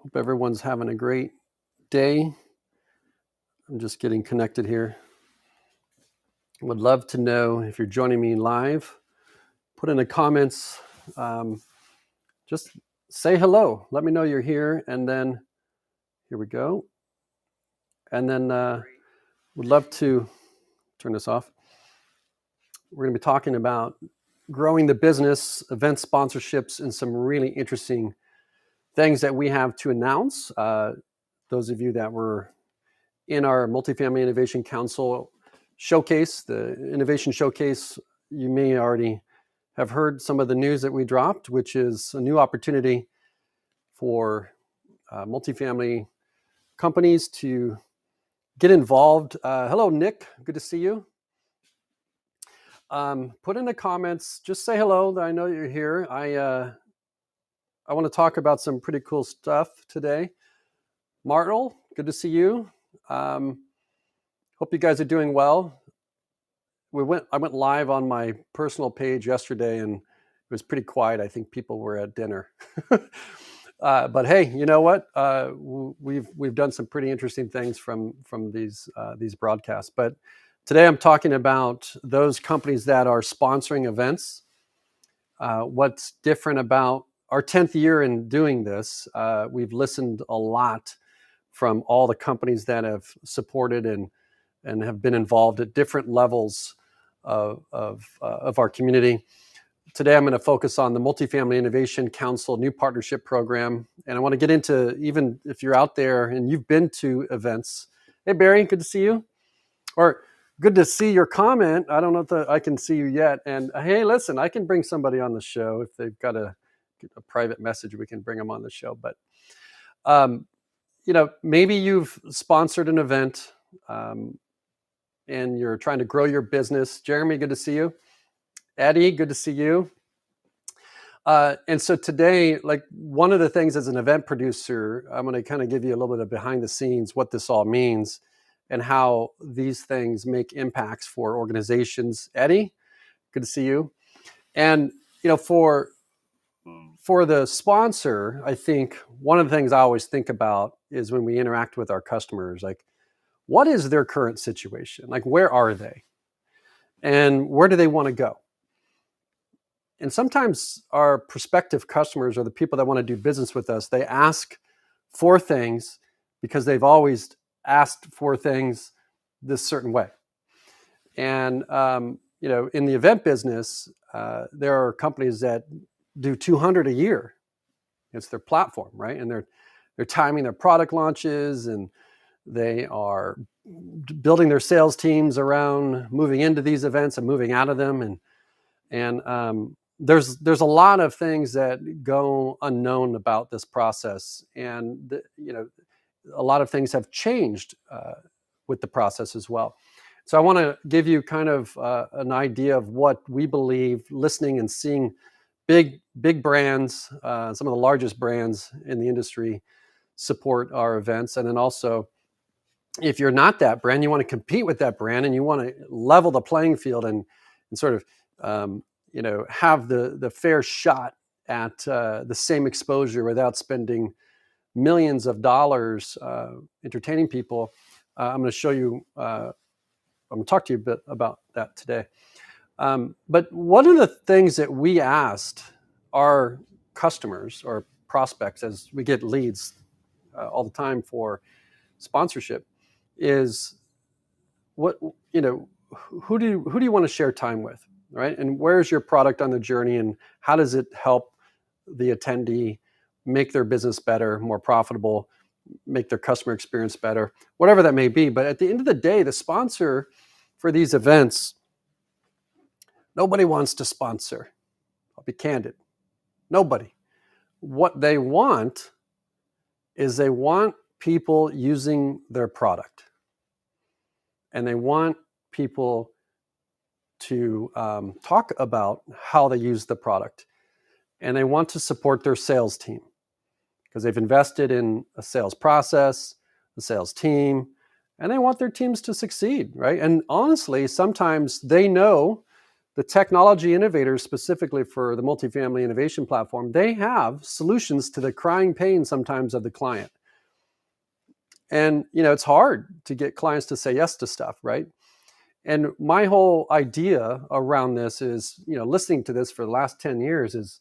Hope everyone's having a great day. I'm just getting connected here. Would love to know if you're joining me live. Put in the comments. Just say hello. Let me know you're here. And then here we go. And then would love to turn this off. We're going to be talking about growing the business, event sponsorships, and some really interesting things that we have to announce. Those of you that were in our Multifamily Innovation Council showcase, the innovation showcase, you may already have heard some of the news that we dropped, which is a new opportunity for multifamily companies to get involved. Hello, Nick. Good to see you. Put in the comments, just say hello, that I know you're here. I want to talk about some pretty cool stuff today. Martel, good to see you. Hope you guys are doing well. I went live on my personal page yesterday, and it was pretty quiet. I think people were at dinner. But hey, you know what? We've done some pretty interesting things from these broadcasts. But today I'm talking about those companies that are sponsoring events. What's different about our 10th year in doing this? We've listened a lot from all the companies that have supported and have been involved at different levels of our community. Today, I'm going to focus on the Multifamily Innovation Council new partnership program. And I want to get into, even if you're out there and you've been to events. Hey, Barry, good to see you. Or good to see your comment. I don't know if I can see you yet. And hey, listen, I can bring somebody on the show. If they've got a private message, we can bring them on the show. But, maybe you've sponsored an event and you're trying to grow your business. Jeremy, good to see you. Eddie, good to see you. And so today, like one of the things as an event producer, I'm going to kind of give you a little bit of behind the scenes, what this all means and how these things make impacts for organizations. Eddie, good to see you. And, for the sponsor, I think one of the things I always think about is when we interact with our customers, like, what is their current situation? Like, where are they? And where do they want to go? And sometimes our prospective customers or the people that want to do business with us, they ask for things because they've always asked for things this certain way. And, in the event business, there are companies that do 200 a year. It's their platform, right? And they're timing their product launches, and they are building their sales teams around moving into these events and moving out of them. And there's a lot of things that go unknown about this process. And, a lot of things have changed with the process as well. So I want to give you kind of an idea of what we believe, listening and seeing big brands, some of the largest brands in the industry support our events. And then also, if you're not that brand, you want to compete with that brand and you want to level the playing field and sort of, have the fair shot at the same exposure without spending millions of dollars entertaining people. I'm going to show you, I'm going to talk to you a bit about that today. But one of the things that we asked our customers or prospects, as we get leads all the time for sponsorship, is who do you want to share time with, right? And where's your product on the journey, and how does it help the attendee make their business better, more profitable, make their customer experience better, whatever that may be. But at the end of the day, the sponsor for these events, nobody wants to sponsor. I'll be candid. Nobody. What they want is they want people using their product. And they want people to talk about how they use the product. And they want to support their sales team because they've invested in a sales process, a sales team, and they want their teams to succeed, right? And honestly, sometimes they know the technology innovators, specifically for the multifamily innovation platform, they have solutions to the crying pain sometimes of the client. And it's hard to get clients to say yes to stuff, right? And my whole idea around this is, listening to this for the last 10 years is,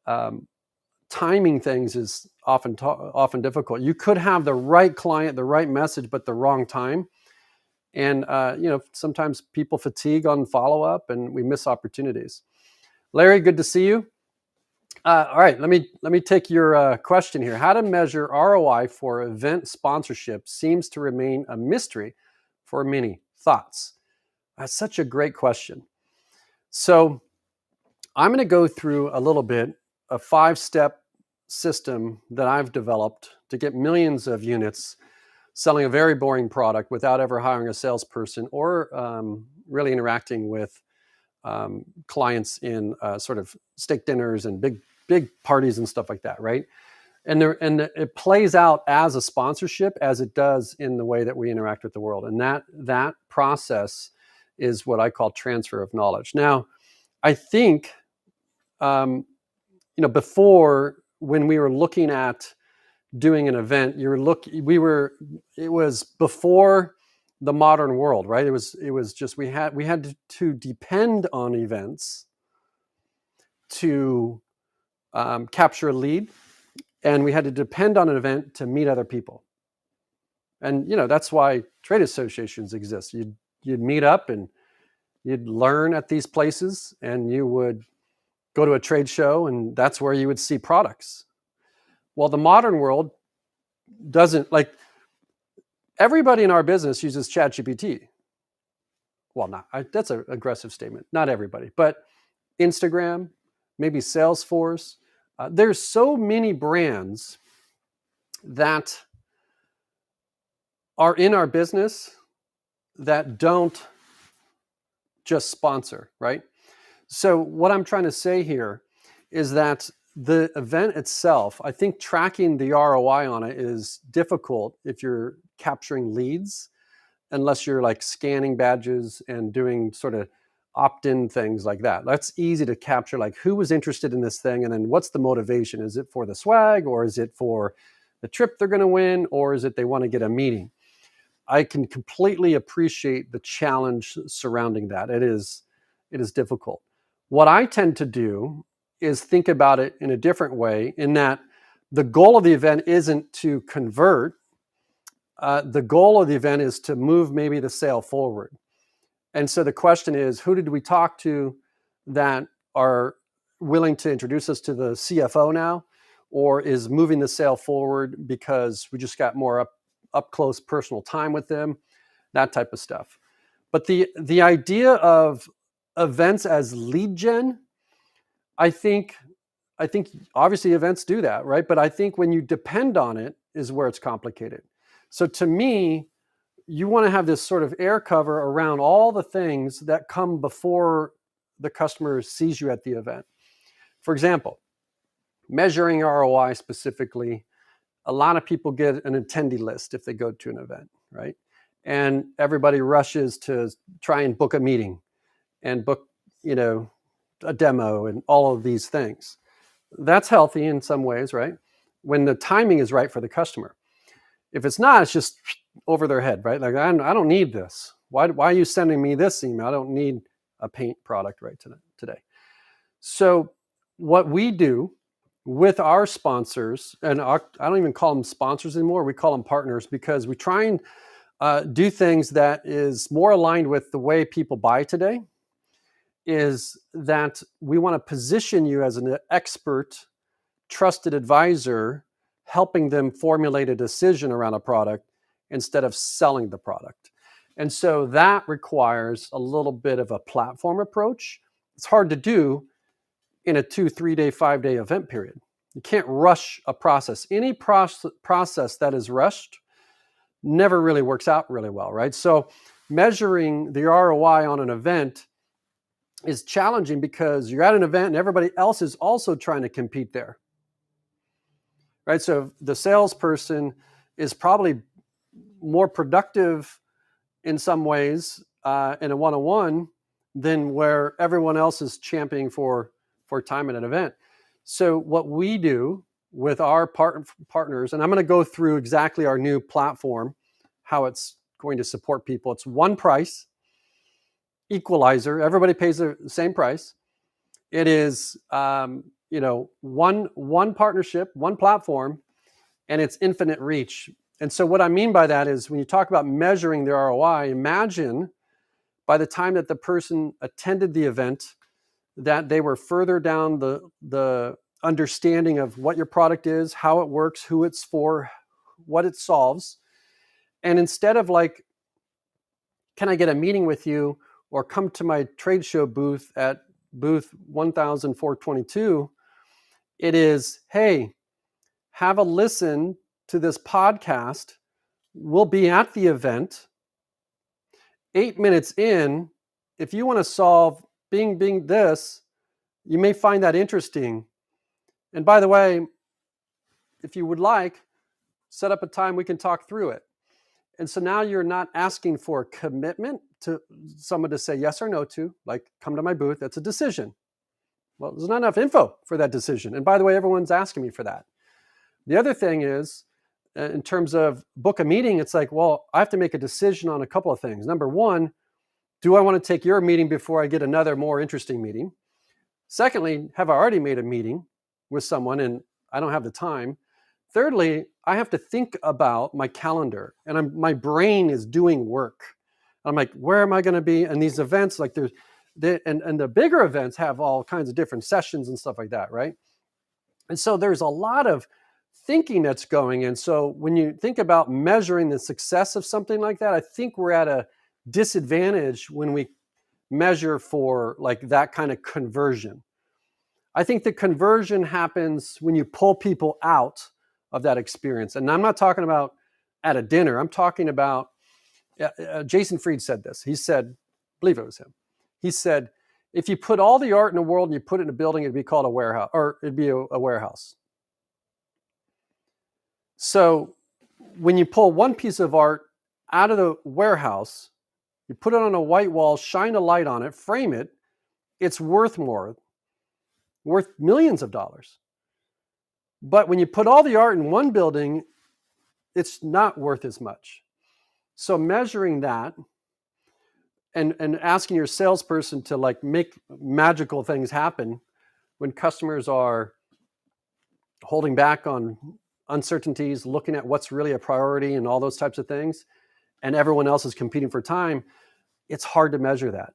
um, timing things is often difficult. You could have the right client, the right message, but the wrong time. And sometimes people fatigue on follow-up, and we miss opportunities. Larry, good to see you. All right, let me take your question here. How to measure ROI for event sponsorship seems to remain a mystery for many. Thoughts? That's such a great question. So I'm going to go through a little bit a 5-step system that I've developed to get millions of units selling a very boring product without ever hiring a salesperson or really interacting with clients in sort of steak dinners and big parties and stuff like that, right? And it plays out as a sponsorship as it does in the way that we interact with the world. And that process is what I call transfer of knowledge. Now, I think before, when we were looking at doing an event, it was before the modern world, right? It was just we had to depend on events to capture a lead, and we had to depend on an event to meet other people. And that's why trade associations exist. You'd meet up and you'd learn at these places, and you would go to a trade show, and that's where you would see products. Well, the modern world doesn't, like, everybody in our business uses ChatGPT. Well, that's an aggressive statement. Not everybody, but Instagram, maybe Salesforce. There's so many brands that are in our business that don't just sponsor, right? So what I'm trying to say here is that the event itself, I think tracking the ROI on it is difficult if you're capturing leads, unless you're like scanning badges and doing sort of opt-in things like that. That's easy to capture, like who was interested in this thing, and then what's the motivation? Is it for the swag, or is it for the trip they're going to win, or is it they want to get a meeting? I can completely appreciate the challenge surrounding that. It is difficult. What I tend to do is think about it in a different way, in that the goal of the event isn't to convert. The goal of the event is to move maybe the sale forward. And so the question is, who did we talk to that are willing to introduce us to the CFO now, or is moving the sale forward because we just got more up close personal time with them, that type of stuff. But the idea of events as lead gen, I think obviously events do that, right? But I think when you depend on it is where it's complicated. So to me, you want to have this sort of air cover around all the things that come before the customer sees you at the event. For example, measuring ROI specifically, a lot of people get an attendee list if they go to an event, right? And everybody rushes to try and book a meeting and book, a demo and all of these things. That's healthy in some ways, right? When the timing is right for the customer. If it's not, it's just over their head, right? Like, I don't need this. Why are you sending me this email? I don't need a paint product right today. So what we do with our sponsors, and I don't even call them sponsors anymore, we call them partners, because we try and do things that is more aligned with the way people buy today, is that we want to position you as an expert, trusted advisor, helping them formulate a decision around a product instead of selling the product. And so that requires a little bit of a platform approach. It's hard to do in a 2, 3 day, 5 day event period. You can't rush a process. Any process that is rushed never really works out really well, right? So measuring the ROI on an event is challenging because you're at an event and everybody else is also trying to compete there, right? So the salesperson is probably more productive in some ways in a one-on-one than where everyone else is championing for time at an event. So what we do with our partners, and I'm going to go through exactly our new platform, how it's going to support people. It's one price, equalizer. Everybody pays the same price. It is, one partnership, one platform, and it's infinite reach. And so what I mean by that is when you talk about measuring the ROI, imagine by the time that the person attended the event, that they were further down the understanding of what your product is, how it works, who it's for, what it solves. And instead of like, can I get a meeting with you or come to my trade show booth at booth 1422, it is, hey, have a listen to this podcast. We'll be at the event. 8 minutes in, if you want to solve being this, you may find that interesting. And by the way, if you would like, set up a time we can talk through it. And so now you're not asking for commitment to someone to say yes or no to, like come to my booth, that's a decision. Well, there's not enough info for that decision. And by the way, everyone's asking me for that. The other thing is, in terms of book a meeting, it's like, well, I have to make a decision on a couple of things. Number one, do I want to take your meeting before I get another more interesting meeting? Secondly, have I already made a meeting with someone and I don't have the time? Thirdly, I have to think about my calendar and my brain is doing work. I'm like, where am I going to be? And these events, like and the bigger events have all kinds of different sessions and stuff like that, right? And so there's a lot of thinking that's going in. So when you think about measuring the success of something like that, I think we're at a disadvantage when we measure for like that kind of conversion. I think the conversion happens when you pull people out of that experience. And I'm not talking about at a dinner. I'm talking about, Jason Fried said this. He said, I believe it was him. He said, if you put all the art in the world and you put it in a building, it'd be called a warehouse, or it'd be a warehouse. So when you pull one piece of art out of the warehouse, you put it on a white wall, shine a light on it, frame it, it's worth more, worth millions of dollars. But when you put all the art in one building, it's not worth as much. So measuring that and asking your salesperson to like make magical things happen when customers are holding back on uncertainties, looking at what's really a priority and all those types of things, and everyone else is competing for time, it's hard to measure that.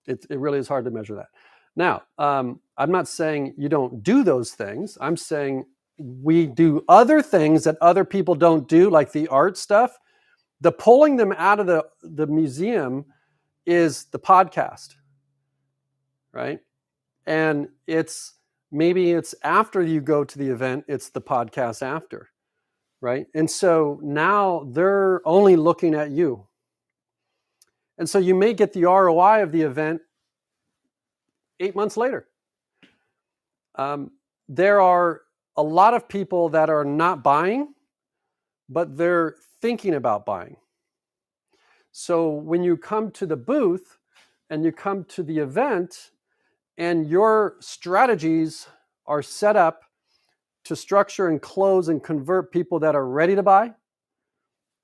It really is hard to measure that. Now, I'm not saying you don't do those things. I'm saying we do other things that other people don't do, like the art stuff. The pulling them out of the museum is the podcast, right? And maybe it's after you go to the event, it's the podcast after, right? And so now they're only looking at you. And so you may get the ROI of the event 8 months later. There are a lot of people that are not buying, but they're thinking about buying. So when you come to the booth and you come to the event and your strategies are set up to structure and close and convert people that are ready to buy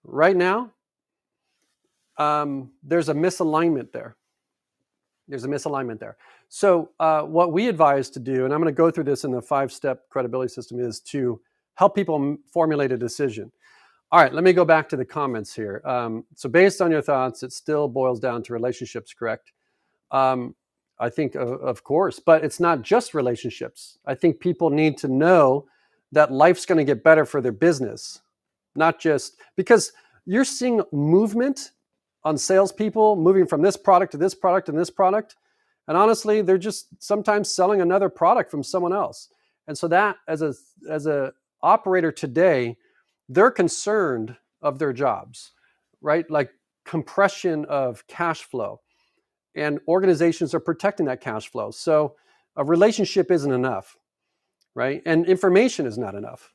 right now, there's a misalignment there. So what we advise to do, and I'm going to go through this in the 5-step credibility system, is to help people formulate a decision. All right, let me go back to the comments here. So based on your thoughts, it still boils down to relationships, correct? I think, of course, but it's not just relationships. I think people need to know that life's going to get better for their business, not just because you're seeing movement on salespeople moving from this product to this product and this product. And honestly, they're just sometimes selling another product from someone else. And so that as a operator today, they're concerned of their jobs, right? Like compression of cash flow, and organizations are protecting that cash flow. So a relationship isn't enough, right? And information is not enough,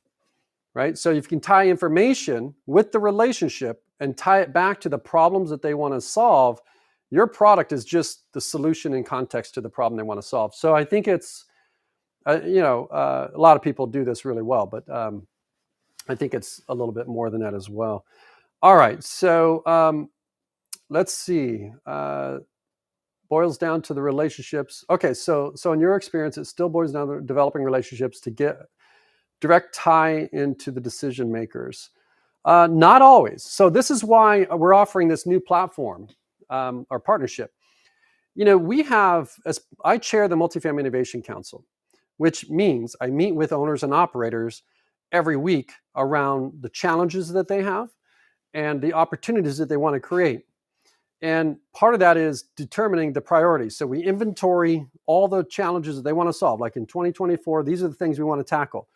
right? So if you can tie information with the relationship and tie it back to the problems that they want to solve, Your product is just the solution in context to the problem they want to solve. So I think it's, a lot of people do this really well, but I think it's a little bit more than that as well. All right, so let's see. Boils down to the relationships. Okay, so in your experience, it still boils down to developing relationships to get direct tie into the decision makers. Not always. So this is why we're offering this new platform, our partnership. I chair the Multifamily Innovation Council, which means I meet with owners and operators every week around the challenges that they have and the opportunities that they want to create. And part of that is determining the priorities. So we inventory all the challenges that they want to solve. Like in 2024, these are the things we want to tackle,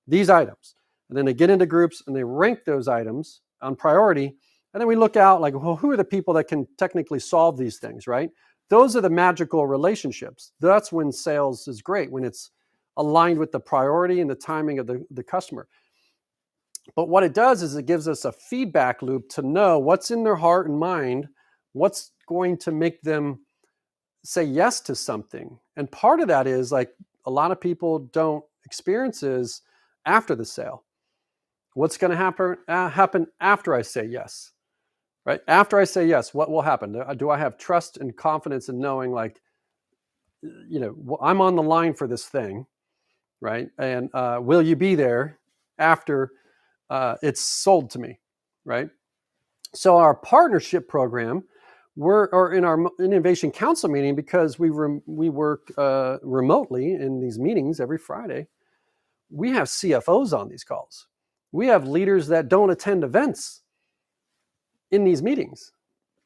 these items. And then they get into groups and they rank those items on priority. And then we look out like, well, who are the people that can technically solve these things, right? Those are the magical relationships. That's when sales is great, when it's aligned with the priority and the timing of the customer. But what it does is it gives us a feedback loop to know what's in their heart and mind, what's going to make them say yes to something. And part of that is like a lot of people don't experience is after the sale. What's going to happen after I say yes, right? After I say yes, what will happen? Do I have trust and confidence in knowing like, I'm on the line for this thing, right? And will you be there after it's sold to me, right? So our partnership program, or in our Innovation Council meeting, because we work remotely in these meetings every Friday, we have CFOs on these calls. We have leaders that don't attend events in these meetings.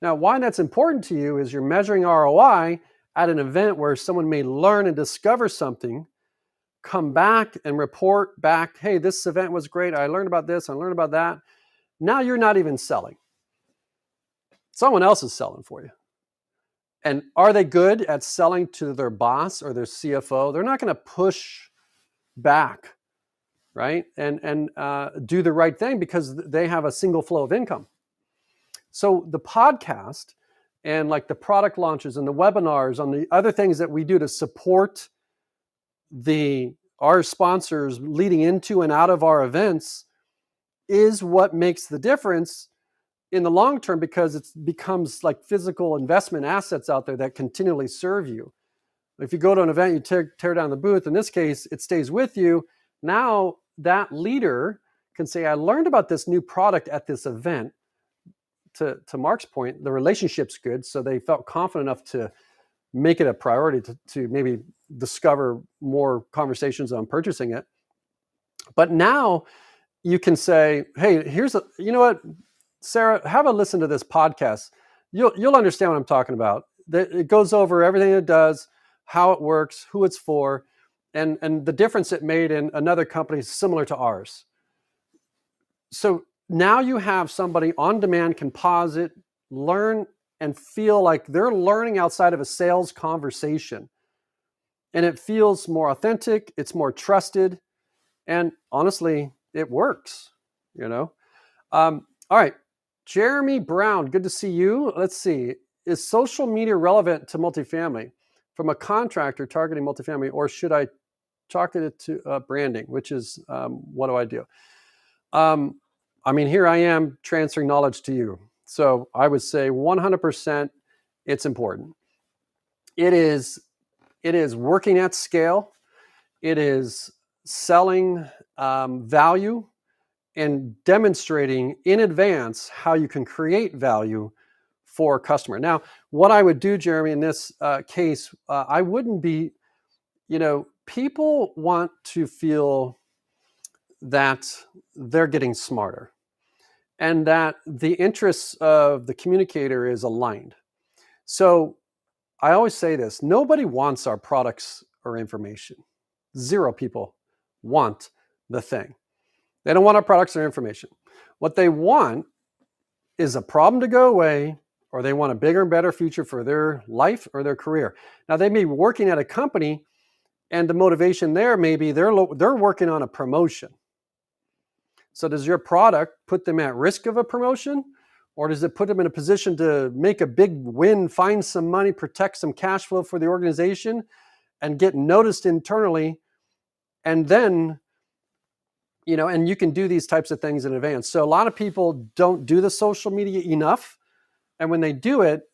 Now, why that's important to you is you're measuring ROI at an event where someone may learn and discover something, come back and report back, hey, this event was great. I learned about this. I learned about that. Now you're not even selling. Someone else is selling for you. And are they good at selling to their boss or their CFO? They're not going to push back, right? And do the right thing because they have a single flow of income. So the podcast and like the product launches and the webinars on the other things that we do to support our sponsors leading into and out of our events is what makes the difference in the long term, because it becomes like physical investment assets out there that continually serve you. If you go to an event, you tear down the booth. In this case, it stays with you. Now that leader can say, I learned about this new product at this event. To Mark's point, the relationship's good, so they felt confident enough to make it a priority to maybe discover more conversations on purchasing it. But now you can say, hey, you know what, Sarah, have a listen to this podcast. You'll understand what I'm talking about. It goes over everything it does, how it works, who it's for, and the difference it made in another company similar to ours. So now you have somebody on demand can pause it, learn, and feel like they're learning outside of a sales conversation. And it feels more authentic, it's more trusted, and honestly, it works, All right, Jeremy Brown, good to see you. Let's see, is social media relevant to multifamily from a contractor targeting multifamily, or should I target it to branding, which is what do I do? Here I am transferring knowledge to you. So I would say 100% it's important. It is working at scale. It is selling value and demonstrating in advance how you can create value for a customer. Now, what I would do, Jeremy, in this case, I wouldn't be, people want to feel that they're getting smarter and that the interests of the communicator is aligned. So I always say this, nobody wants our products or information. 0 people want the thing. They don't want our products or information. What they want is a problem to go away, or they want a bigger and better future for their life or their career. Now, they may be working at a company, and the motivation there may be they're working on a promotion. So does your product put them at risk of a promotion, Or does it put them in a position to make a big win, find some money, protect some cash flow for the organization, and get noticed internally? And then, and you can do these types of things in advance. So a lot of people don't do the social media enough. And when they do it,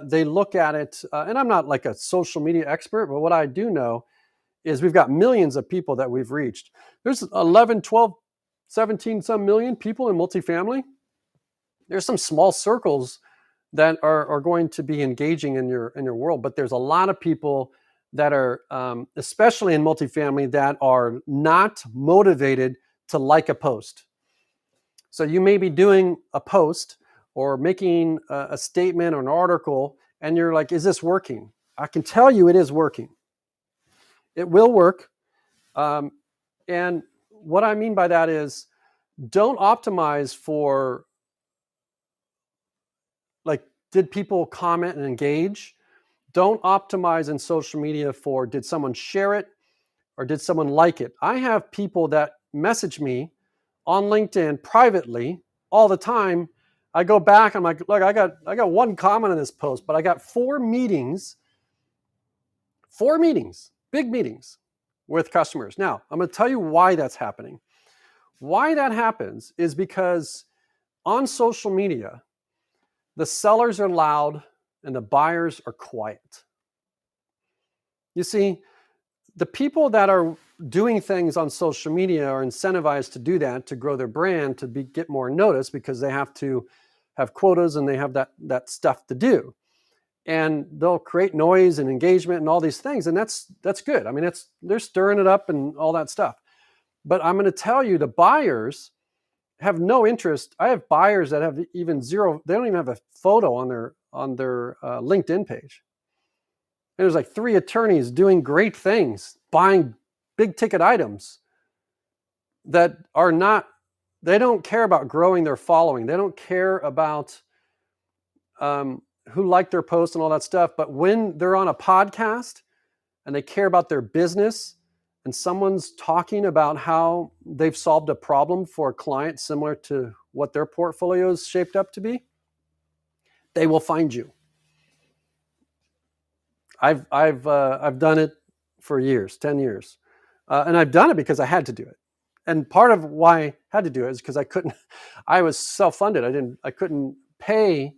they look at it, and I'm not like a social media expert, but what I do know is we've got millions of people that we've reached. There's 11, 12, 17 some million people in multifamily. There's some small circles that are going to be engaging in your world, but there's a lot of people that are, especially in multifamily, that are not motivated to like a post. So you may be doing a post or making a statement or an article, and you're like, is this working? I can tell you it is working. It will work. And what I mean by that is, don't optimize for, like, did people comment and engage? Don't optimize in social media for, did someone share it or did someone like it? I have people that message me on LinkedIn privately all the time. I go back, I'm like, look, I got one comment on this post, but I got 4 meetings, big meetings with customers. Now, I'm going to tell you why that's happening. Why that happens is because on social media, the sellers are loud and the buyers are quiet. You see, the people that are doing things on social media are incentivized to do that, to grow their brand, to get more notice, because they have to have quotas and they have that stuff to do. And they'll create noise and engagement and all these things. And that's good. I mean, they're stirring it up and all that stuff. But I'm going to tell you, the buyers have no interest. I have buyers that have even zero. They don't even have a photo on their LinkedIn page. There's like 3 attorneys doing great things, buying big ticket items that are not. They don't care about growing their following. They don't care about who liked their post and all that stuff. But when they're on a podcast and they care about their business, and someone's talking about how they've solved a problem for a client similar to what their portfolio is shaped up to be, they will find you. I've done it for years, 10 years. And I've done it because I had to do it. And part of why I had to do it is because I was self-funded. I couldn't pay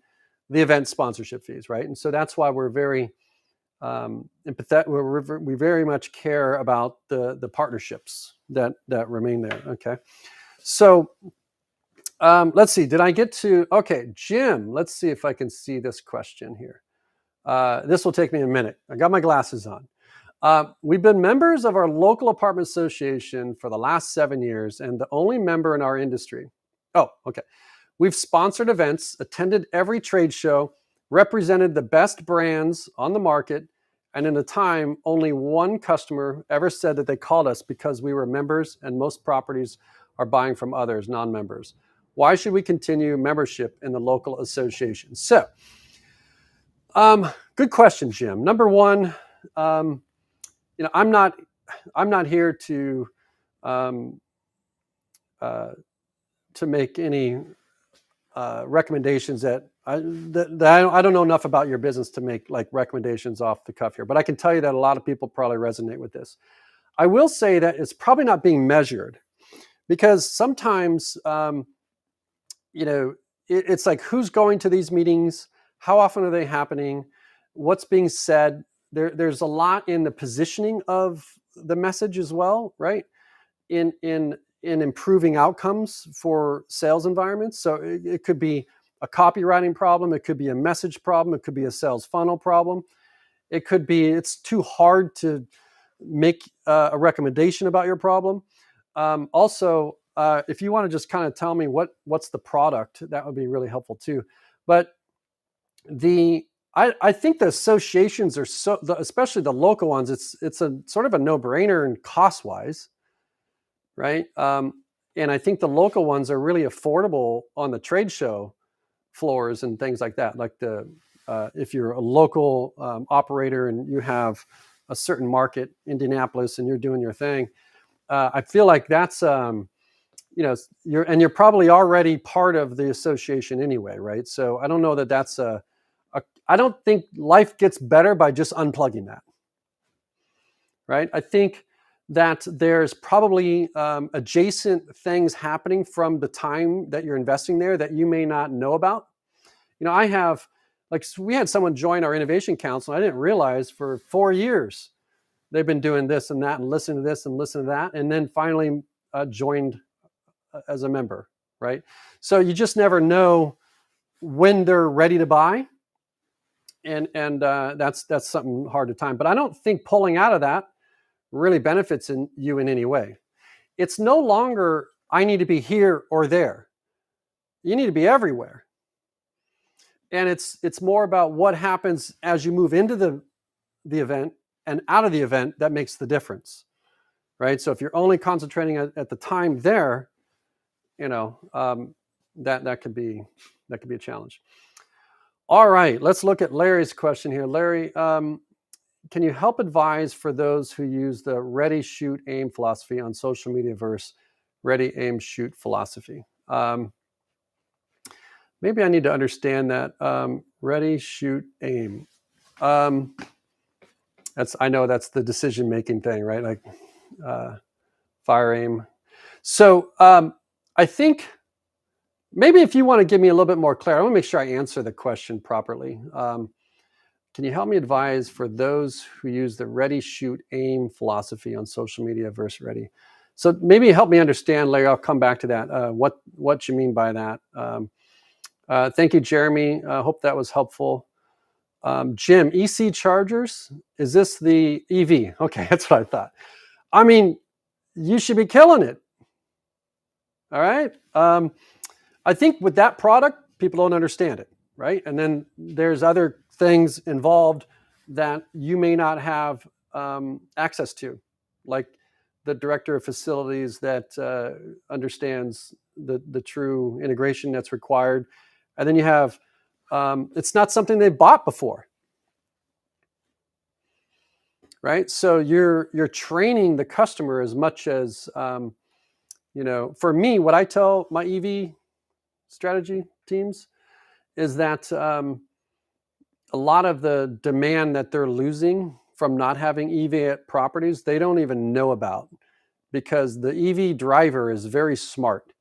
the event sponsorship fees, right? And so that's why we're very empathetic. We very much care about the partnerships that remain there. Okay, so let's see. Did I get to? Okay, Jim. Let's see if I can see this question here. This will take me a minute. I got my glasses on. We've been members of our local apartment association for the last 7 years, and the only member in our industry. Oh, okay. We've sponsored events, attended every trade show, represented the best brands on the market, and in a time, only one customer ever said that they called us because we were members, and most properties are buying from others, non-members. Why should we continue membership in the local association? So, good question, Jim. Number one, I'm not here to make any recommendations that I don't know enough about your business to make like recommendations off the cuff here, but I can tell you that a lot of people probably resonate with this. I will say that it's probably not being measured, because sometimes, it's like, who's going to these meetings? How often are they happening? What's being said? There's a lot in the positioning of the message as well, right? In improving outcomes for sales environments. So it could be a copywriting problem. It could be a message problem. It could be a sales funnel problem. It could be it's too hard to make a recommendation about your problem. Also, if you want to just kind of tell me what's the product, that would be really helpful too. But I think the associations are especially the local ones. It's a sort of a no-brainer and cost-wise, right? And I think the local ones are really affordable on the trade show floors and things like that. Like if you're a local operator and you have a certain market, Indianapolis, and you're doing your thing, I feel like that's you're probably already part of the association anyway, right? So I don't know that that's I don't think life gets better by just unplugging that, right? I think that there's probably adjacent things happening from the time that you're investing there that you may not know about. I have, like, we had someone join our innovation council. I didn't realize for 4 years they've been doing this and that and listening to this and listening to that, and then finally joined as a member, right? So you just never know when they're ready to buy, and that's something hard to time. But I don't think pulling out of that really benefits you in any way. It's no longer I need to be here or there. You need to be everywhere. And it's more about what happens as you move into the event and out of the event that makes the difference, right? So if you're only concentrating at the time there, that could be a challenge. All right, let's look at Larry's question here. Larry, can you help advise for those who use the ready, shoot, aim philosophy on social media versus ready, aim, shoot philosophy? Maybe I need to understand that. Ready, shoot, aim. I know that's the decision-making thing, right? Like fire, aim. So I think maybe if you want to give me a little bit more clarity, I want to make sure I answer the question properly. Can you help me advise for those who use the ready, shoot, aim philosophy on social media versus ready? So maybe help me understand, Larry. I'll come back to that. What you mean by that? Thank you, Jeremy. I hope that was helpful. Jim, EC chargers, is this the EV? Okay, that's what I thought. I mean, you should be killing it. All right. I think with that product, people don't understand it, right? And then there's other things involved that you may not have access to, like the director of facilities that understands the true integration that's required. And then you have, it's not something they've bought before, right? So you're training the customer as much as, for me, what I tell my EV strategy teams is that a lot of the demand that they're losing from not having EV at properties, they don't even know about, because the EV driver is very smart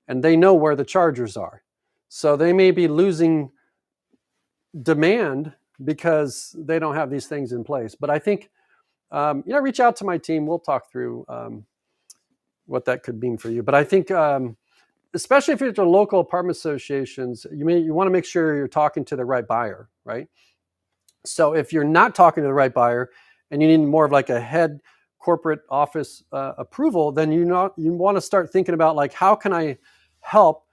and they know where the chargers are. So they may be losing demand because they don't have these things in place. But I think, reach out to my team. We'll talk through what that could mean for you. But I think, especially if you're to local apartment associations, you want to make sure you're talking to the right buyer, right? So if you're not talking to the right buyer and you need more of like a head corporate office approval, then you want to start thinking about, like, how can I help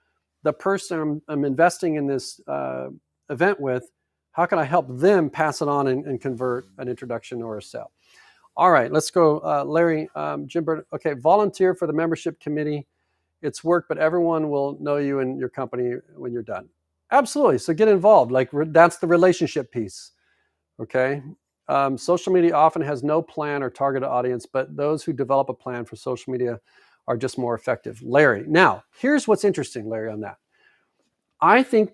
the person I'm investing in this event with? How can I help them pass it on and convert an introduction or a sale? All right, let's go. Larry, Jim Bird. Okay, volunteer for the membership committee. It's work, but everyone will know you and your company when you're done. Absolutely. So get involved. Like, that's the relationship piece. Okay. Social media often has no plan or targeted audience, but those who develop a plan for social media are just more effective. Larry. Now, here's what's interesting, Larry, on that. I think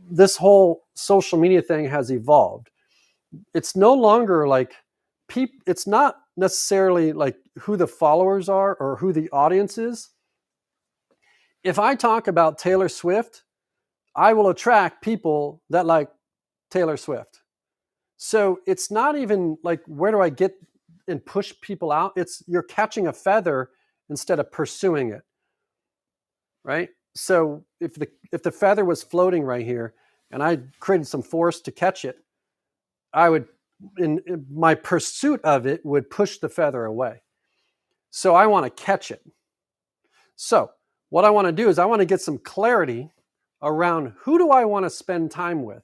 this whole social media thing has evolved. It's no longer like it's not necessarily like who the followers are or who the audience is. If I talk about Taylor Swift, I will attract people that like Taylor Swift. So it's not even like, where do I get and push people out? It's you're catching a feather instead of pursuing it, right? So if the feather was floating right here and I created some force to catch it, I would, in my pursuit of it, would push the feather away. So I want to catch it. So what I want to do is I want to get some clarity around who do I want to spend time with.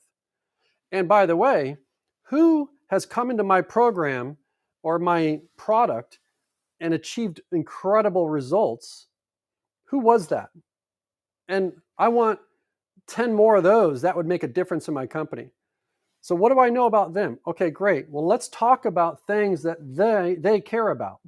And by the way, who has come into my program or my product and achieved incredible results? Who was that? And I want 10 more of those. That would make a difference in my company. So what do I know about them? Okay, great. Well, let's talk about things that they care about.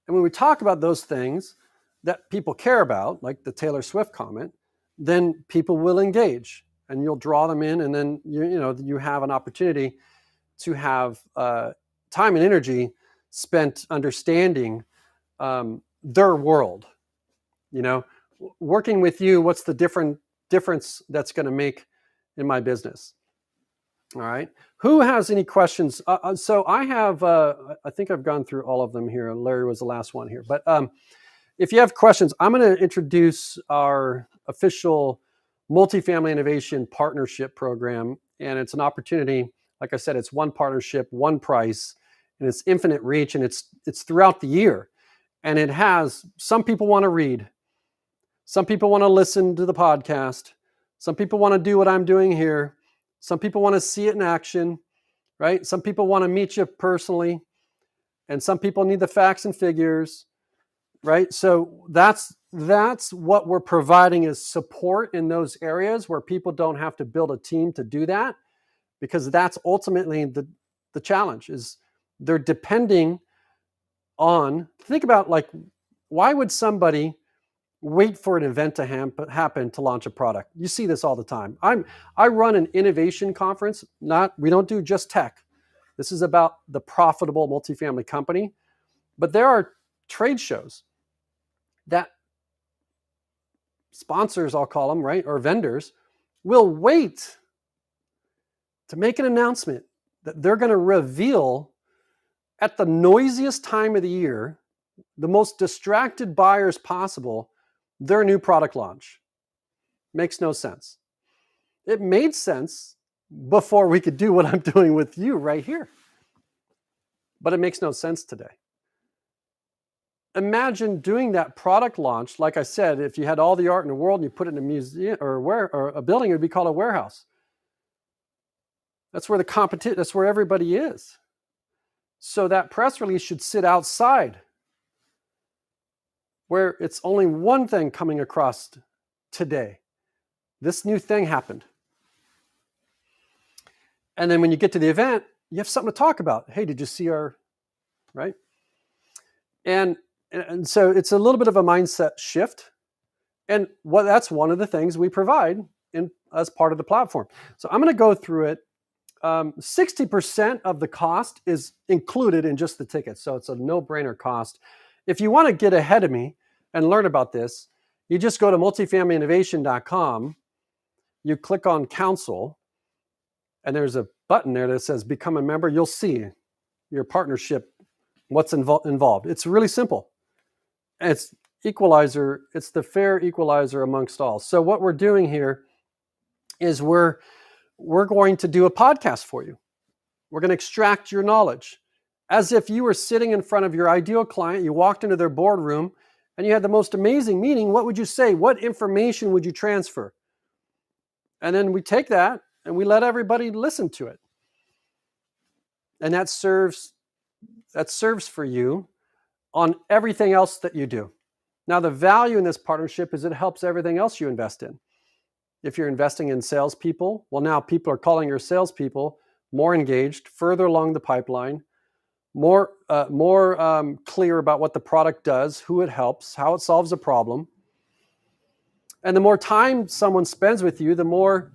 And when we talk about those things that people care about, like the Taylor Swift comment, then people will engage and you'll draw them in, and then you have an opportunity to have time and energy spent understanding their world. Working with you, what's the difference that's going to make in my business? All right. Who has any questions? So I have, I think I've gone through all of them here. Larry was the last one here. But if you have questions, I'm going to introduce our official Multifamily Innovation Partnership Program. And it's an opportunity. Like I said, it's one partnership, one price, and it's infinite reach, and it's throughout the year. And it has, some people want to read. Some people want to listen to the podcast. Some people want to do what I'm doing here. Some people want to see it in action, right? Some people want to meet you personally, and some people need the facts and figures, right? So that's what we're providing, is support in those areas where people don't have to build a team to do that, because that's ultimately the challenge. Is they're depending on, think about, like, why would somebody wait for an event to happen to launch a product? You see this all the time. I run an innovation conference. We don't do just tech. This is about the profitable multifamily company. But there are trade shows that sponsors, I'll call them, right, or vendors, will wait to make an announcement that they're going to reveal at the noisiest time of the year, the most distracted buyers possible, their new product launch. Makes no sense. It made sense before we could do what I'm doing with you right here. But it makes no sense today. Imagine doing that product launch. Like I said, if you had all the art in the world and you put it in a museum or a building, it would be called a warehouse. That's where that's where everybody is. So that press release should sit outside, where it's only one thing coming across today. This new thing happened. And then when you get to the event, you have something to talk about. Hey, did you see our, right? And so it's a little bit of a mindset shift. And that's one of the things we provide as part of the platform. So I'm going to go through it. 60% of the cost is included in just the ticket. So it's a no-brainer cost. If you want to get ahead of me and learn about this, you just go to multifamilyinnovation.com. You click on council, and there's a button there that says become a member. You'll see your partnership, what's involved. It's really simple. It's equalizer. It's the fair equalizer amongst all. So what we're doing here is we're going to do a podcast for you. We're going to extract your knowledge as if you were sitting in front of your ideal client. You walked into their boardroom and you had the most amazing meeting. What would you say? What information would you transfer? And then we take that and we let everybody listen to it. And that serves for you on everything else that you do. Now, the value in this partnership is it helps everything else you invest in. If you're investing in salespeople, well, now people are calling your salespeople more engaged, further along the pipeline, more clear about what the product does, who it helps, how it solves a problem. And the more time someone spends with you, the more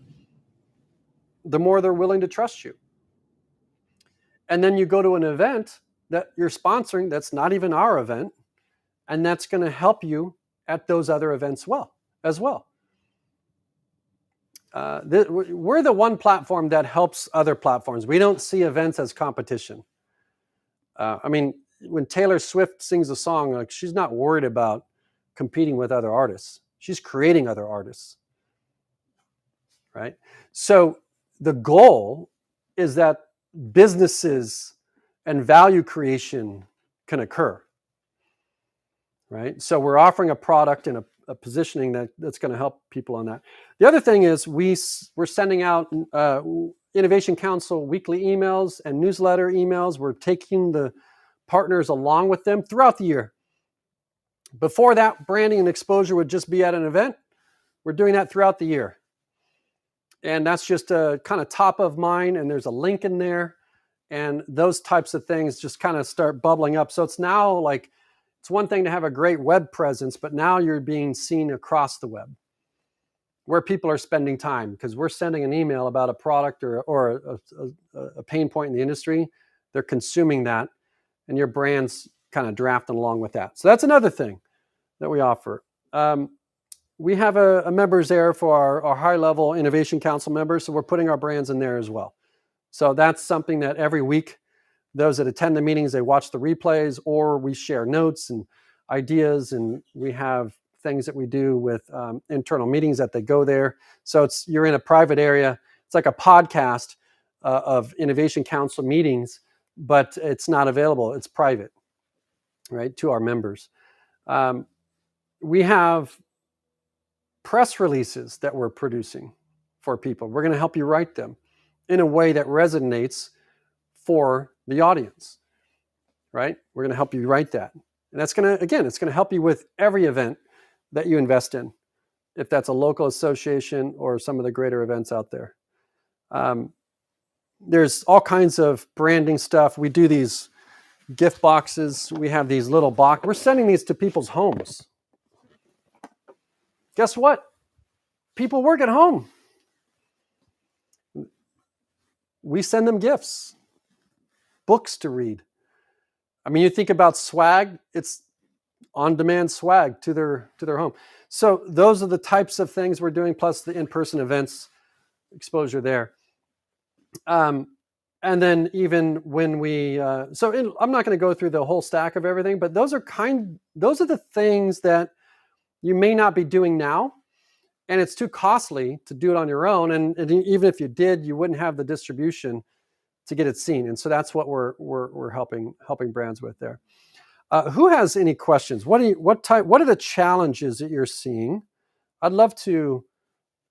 they're willing to trust you. And then you go to an event that you're sponsoring that's not even our event, and that's going to help you at those other events as well. We're the one platform that helps other platforms. We don't see events as competition. When Taylor Swift sings a song, like, she's not worried about competing with other artists. She's creating other artists, right? So the goal is that businesses and value creation can occur, right? So we're offering a product and a positioning that's going to help people on that. The other thing is we're sending out Innovation Council weekly emails and newsletter emails. We're taking the partners along with them throughout the year. Before that, branding and exposure would just be at an event. We're doing that throughout the year. And that's just a kind of top of mind, and there's a link in there. And those types of things just kind of start bubbling up. So it's now like It's one thing to have a great web presence, but now you're being seen across the web where people are spending time, because we're sending an email about a product or a pain point in the industry. They're consuming that, and your brand's kind of drafting along with that. So that's another thing that we offer. We have a members there for our high-level Innovation Council members, so we're putting our brands in there as well. So that's something that every week, those that attend the meetings, they watch the replays, or we share notes and ideas, and we have things that we do with internal meetings that they go there. So you're in a private area. It's like a podcast of Innovation Council meetings, but it's not available. It's private, right, to our members. We have press releases that we're producing for people. We're going to help you write them in a way that resonates for the audience, right? We're going to help you write that. And that's going to, again, it's going to help you with every event that you invest in, if that's a local association or some of the greater events out there. There's all kinds of branding stuff. We do these gift boxes. We have these little boxes. We're sending these to people's homes. Guess what? People work at home. We send them gifts, books to read. I mean, you think about swag, it's on-demand swag to their home. So those are the types of things we're doing, plus the in-person events exposure there. And then even when I'm not going to go through the whole stack of everything, but those are the things that you may not be doing now, and it's too costly to do it on your own. And even if you did, you wouldn't have the distribution to get it seen. And so that's what we're helping brands with there. Who has any questions? What are the challenges that you're seeing? I'd love to,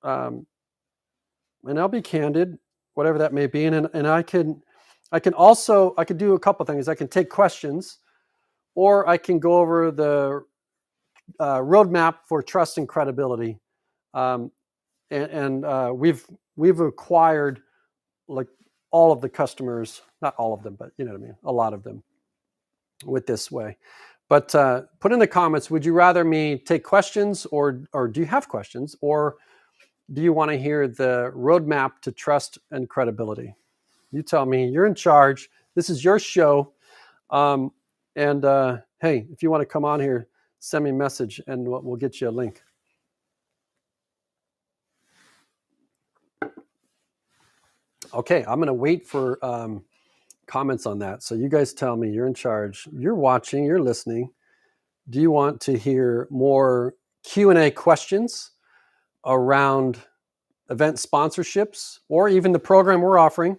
and I'll be candid, whatever that may be. And I could do a couple things. I can take questions, or I can go over the roadmap for trust and credibility. We've acquired like all of the customers, not all of them, but you know what I mean, a lot of them with this way. But put in the comments, would you rather me take questions, or do you have questions, or do you want to hear the roadmap to trust and credibility? You tell me. You're in charge. This is your show. Hey, if you want to come on here, send me a message and we'll get you a link. Okay, I'm going to wait for comments on that. So you guys tell me. You're in charge. You're watching. You're listening. Do you want to hear more Q&A questions around event sponsorships, or even the program we're offering?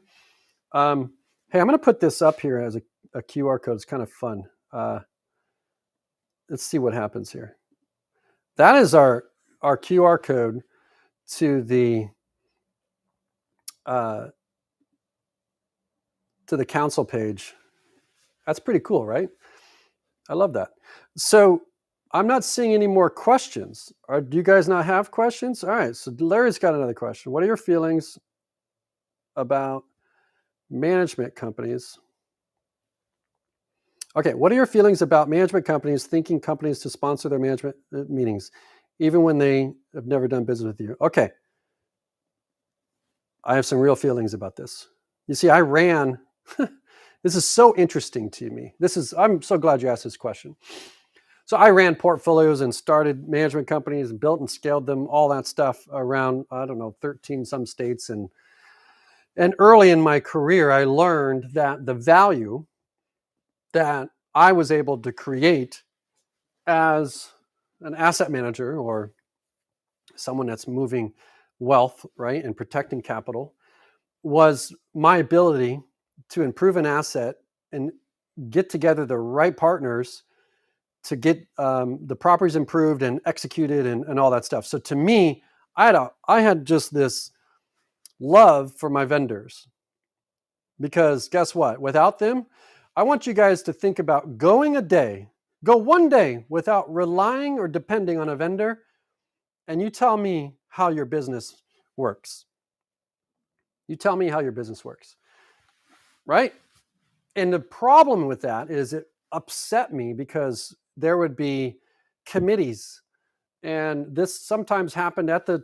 Hey, I'm going to put this up here as a QR code. It's kind of fun. Let's see what happens here. That is our QR code to the council page. That's pretty cool, right? I love that. So I'm not seeing any more questions. Do you guys not have questions? All right, so Larry's got another question. What are your feelings about management companies? Okay, what are your feelings about management companies thinking companies to sponsor their management meetings, even when they have never done business with you? Okay, I have some real feelings about this. You see, I ran, this is so interesting to me. I'm so glad you asked this question. So I ran portfolios and started management companies and built and scaled them, all that stuff around, 13 some states. And early in my career, I learned that the value that I was able to create as an asset manager, or someone that's moving wealth, right, and protecting capital, was my ability to improve an asset and get together the right partners to get the properties improved and executed and all that stuff. So to me, I had just this love for my vendors, because guess what? Without them, I want you guys to think about go one day without relying or depending on a vendor, and you tell me how your business works. You tell me how your business works, right? And the problem with that is it upset me, because there would be committees. And this sometimes happened at the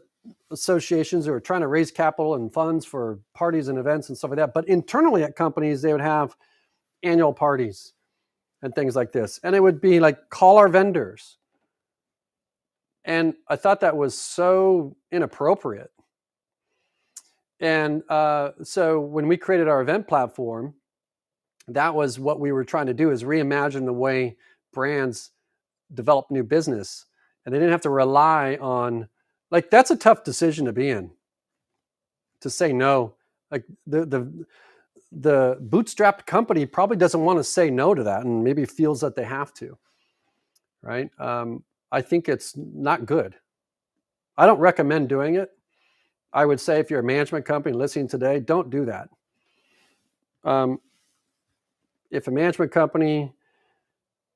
associations who were trying to raise capital and funds for parties and events and stuff like that. But internally at companies, they would have annual parties and things like this. And it would be like, call our vendors. And I thought that was so inappropriate. And so when we created our event platform, that was what we were trying to do, is reimagine the way brands develop new business. And they didn't have to rely on, like, that's a tough decision to be in, to say no. Like the bootstrapped company probably doesn't want to say no to that, and maybe feels that they have to, right? I think it's not good. I don't recommend doing it. I would say if you're a management company listening today, don't do that. If a management company,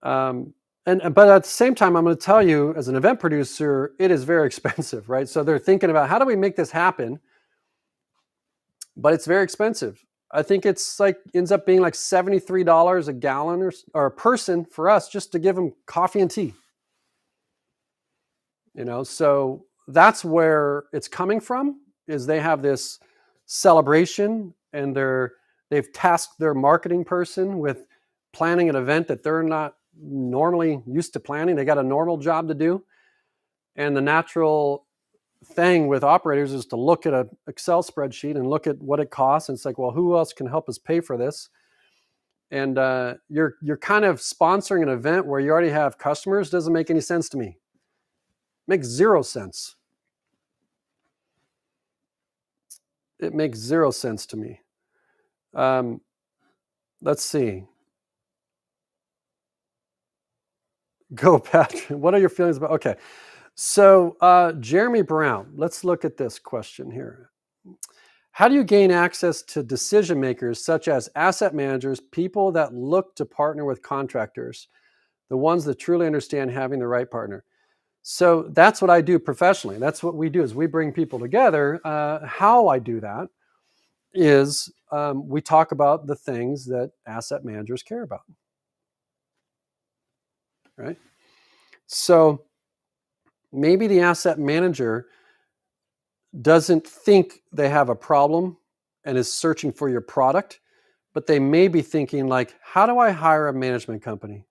but at the same time, I'm going to tell you, as an event producer, it is very expensive, right? So they're thinking about, how do we make this happen? But it's very expensive. I think it's like, ends up being like $73 a gallon or a person for us, just to give them coffee and tea. So that's where it's coming from, is they have this celebration, and they've tasked their marketing person with planning an event that they're not normally used to planning. They got a normal job to do. And the natural thing with operators is to look at an Excel spreadsheet and look at what it costs. And it's like, well, who else can help us pay for this? And you're kind of sponsoring an event where you already have customers. Doesn't make any sense to me. Makes zero sense. It makes zero sense to me. Let's see. Go, Patrick. What are your feelings about? Okay. So Jeremy Brown, let's look at this question here. How do you gain access to decision makers such as asset managers, people that look to partner with contractors, the ones that truly understand having the right partner? So that's what I do professionally. That's what we do, is we bring people together. How I do that is we talk about the things that asset managers care about, right? So maybe the asset manager doesn't think they have a problem and is searching for your product, but they may be thinking, like, how do I hire a management company?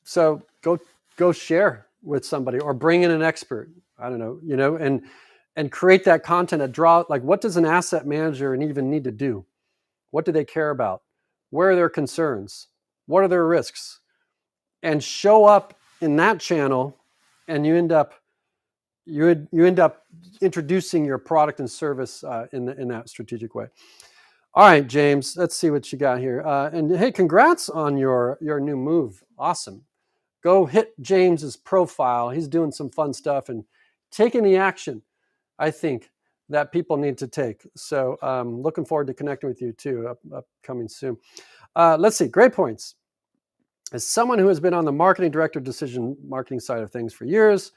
So go share with somebody, or bring in an expert. I don't know, and create that content that draw, like, what does an asset manager even need to do? What do they care about? Where are their concerns? What are their risks? And show up in that channel, and you end up introducing your product and service in that strategic way. All right, James, let's see what you got here. And hey, congrats on your new move. Awesome. Go hit James's profile. He's doing some fun stuff and taking the action, I think, that people need to take. So looking forward to connecting with you too, upcoming soon. Let's see, great points. As someone who has been on the marketing director marketing side of things for years,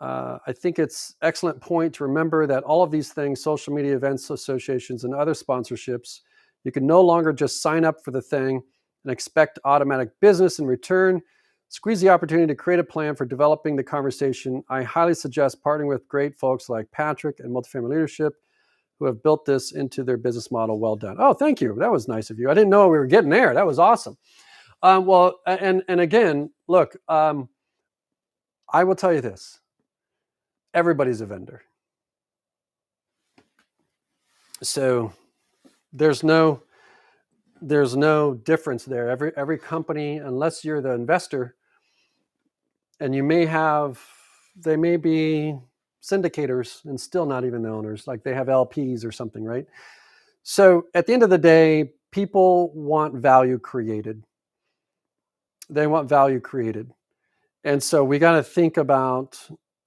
I think it's excellent point to remember that all of these things, social media events, associations, and other sponsorships, you can no longer just sign up for the thing and expect automatic business in return. Squeeze the opportunity to create a plan for developing the conversation. I highly suggest partnering with great folks like Patrick and Multifamily Leadership, who have built this into their business model. Well done. Oh, thank you. That was nice of you. I didn't know we were getting there. That was awesome. Well, and again, look, I will tell you this. Everybody's a vendor. So there's no difference there. Every company, unless you're the investor, and they may be syndicators and still not even the owners, like they have LPs or something, right? So at the end of the day, people want value created. They want value created. And so we got to think about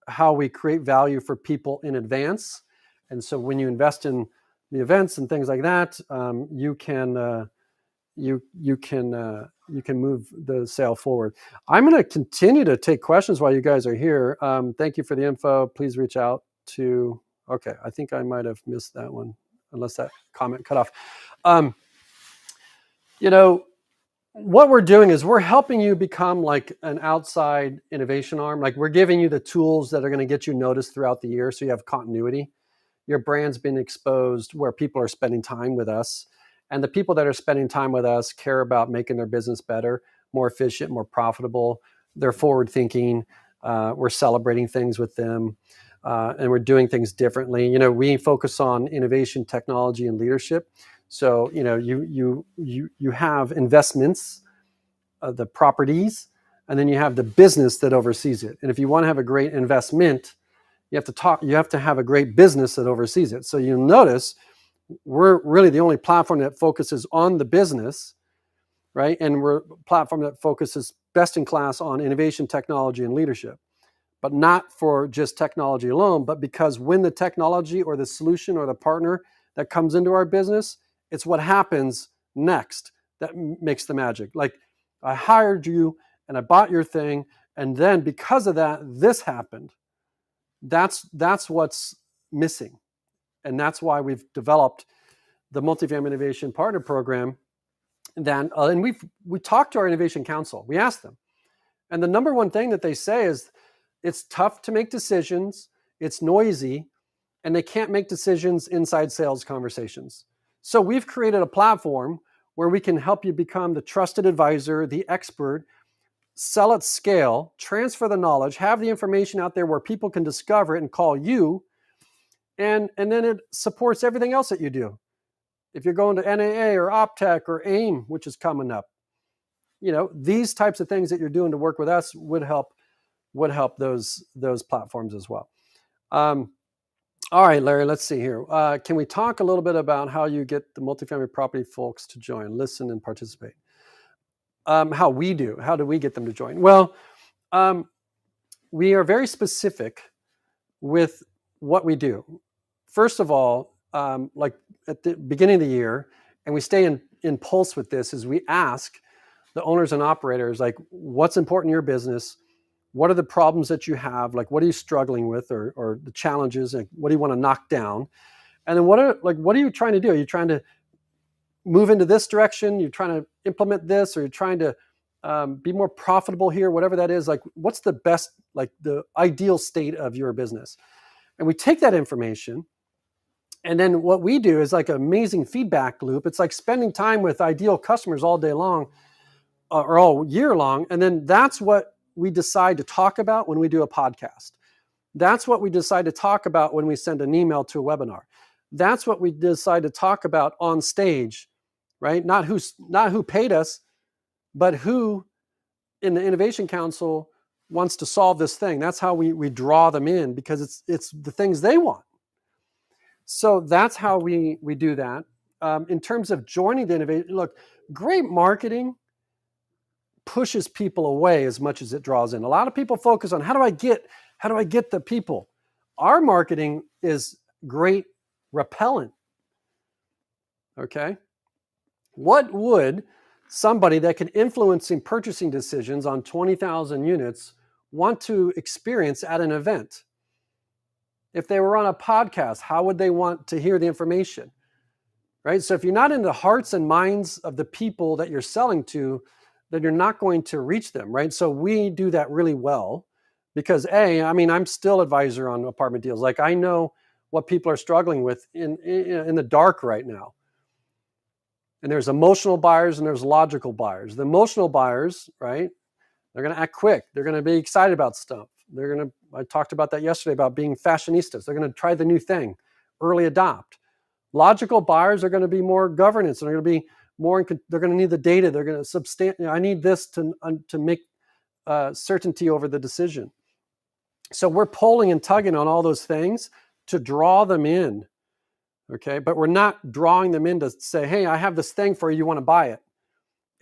how we create value for people in advance. And so when you invest in the events and things like that, you can move the sale forward. I'm going to continue to take questions while you guys are here. Thank you for the info. Please reach out to. Okay, I think I might have missed that one, unless that comment cut off. what we're doing is we're helping you become like an outside innovation arm. Like we're giving you the tools that are going to get you noticed throughout the year, so you have continuity. Your brand's been exposed where people are spending time with us, and the people that are spending time with us care about making their business better, more efficient, more profitable. They're forward thinking. We're celebrating things with them, and we're doing things differently. You know, we focus on innovation, technology, and leadership. So you know, you have investments, the properties, and then you have the business that oversees it. And if you want to have a great investment, you have to have a great business that oversees it. So you'll notice we're really the only platform that focuses on the business, right? And we're a platform that focuses best in class on innovation, technology, and leadership, but not for just technology alone, but because when the technology or the solution or the partner that comes into our business, it's what happens next that makes the magic. Like I hired you and I bought your thing, and then because of that, this happened. That's what's missing, and that's why we've developed the Multifamily Innovation Partner Program. And we talked to our innovation council. We asked them, and the number one thing that they say is it's tough to make decisions, it's noisy, and they can't make decisions inside sales conversations. So we've created a platform where we can help you become the trusted advisor, the expert, sell at scale, transfer the knowledge, have the information out there where people can discover it and call you. And then it supports everything else that you do. If you're going to NAA or OPTEC or AIM, which is coming up, you know, these types of things that you're doing to work with us would help those platforms as well. All right, Larry, let's see here. Can we talk a little bit about how you get the multifamily property folks to join, listen, and participate? How do we get them to join? Well, we are very specific with what we do. First of all, like at the beginning of the year, and we stay in pulse with this, is we ask the owners and operators, like, what's important in your business? What are the problems that you have? Like, what are you struggling with, or the challenges, and what do you want to knock down? And then what are you trying to do? Are you trying to move into this direction? You're trying to implement this, or you're trying to be more profitable here, whatever that is. Like, what's the best, like the ideal state of your business? And we take that information, and then what we do is like an amazing feedback loop. It's like spending time with ideal customers all day long, or all year long. And then that's what we decide to talk about when we do a podcast. That's what we decide to talk about when we send an email to a webinar. That's what we decide to talk about on stage, right? Not who paid us, but who in the Innovation Council wants to solve this thing. That's how we draw them in, because it's the things they want. So that's how we do that. In terms of joining the innovation, look, great marketing pushes people away as much as it draws in. A lot of people focus on how do I get the people. Our marketing is great repellent. Okay? What would somebody that can influence in purchasing decisions on 20,000 units want to experience at an event? If they were on a podcast, how would they want to hear the information? Right? So if you're not in the hearts and minds of the people that you're selling to, then you're not going to reach them, right? So we do that really well because I'm still advisor on apartment deals. Like, I know what people are struggling with in the dark right now. And there's emotional buyers and there's logical buyers. The emotional buyers, right? They're going to act quick. They're going to be excited about stuff. I talked about that yesterday about being fashionistas. They're going to try the new thing, early adopt. Logical buyers are going to be more governance. They're going to be more. They're going to need the data. They're going to I need this to make certainty over the decision. So we're pulling and tugging on all those things to draw them in. Okay, but we're not drawing them in to say, hey, I have this thing for you. You want to buy it?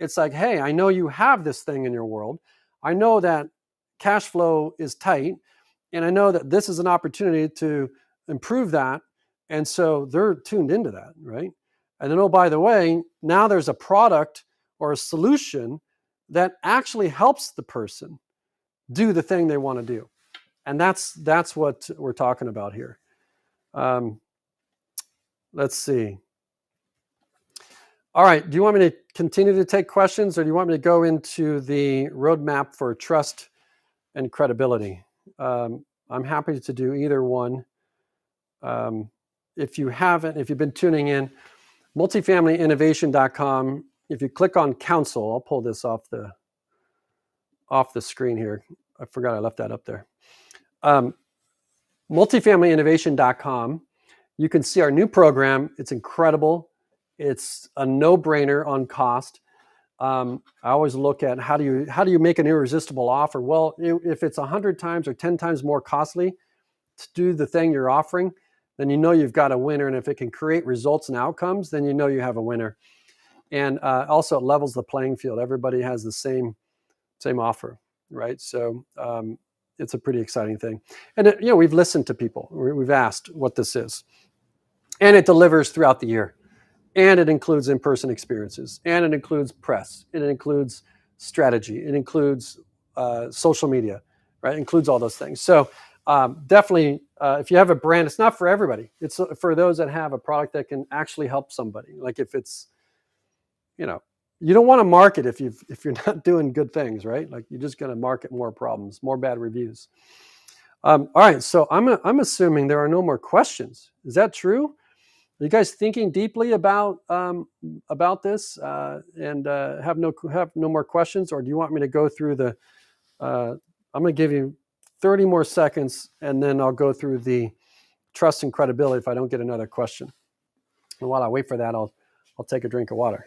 It's like, hey, I know you have this thing in your world. I know that cash flow is tight, and I know that this is an opportunity to improve that. And so they're tuned into that, right? And then, oh, by the way, now there's a product or a solution that actually helps the person do the thing they want to do. And that's what we're talking about here. Let's see. All right. Do you want me to continue to take questions, or do you want me to go into the roadmap for trust and credibility? I'm happy to do either one. If you've been tuning in, multifamilyinnovation.com. If you click on council, I'll pull this off the screen here. I forgot I left that up there. Multifamilyinnovation.com. You can see our new program. It's incredible. It's a no-brainer on cost. I always look at how do you make an irresistible offer? Well, if it's 100 times or 10 times more costly to do the thing you're offering, then you know you've got a winner. And if it can create results and outcomes, then you know you have a winner. And also, it levels the playing field. Everybody has the same offer, right? So it's a pretty exciting thing. And we've listened to people. We've asked what this is, and it delivers throughout the year. And it includes in-person experiences, and it includes press, and it includes strategy, it includes social media, right? It includes all those things. So definitely, if you have a brand, it's not for everybody. It's for those that have a product that can actually help somebody. Like if it's, you don't want to market if you're not doing good things, right? Like you're just going to market more problems, more bad reviews. All right, so I'm assuming there are no more questions. Is that true? Are you guys thinking deeply about this and have no more questions, or do you want me to go through the? I'm going to give you 30 more seconds, and then I'll go through the trust and credibility if I don't get another question. And while I wait for that, I'll take a drink of water.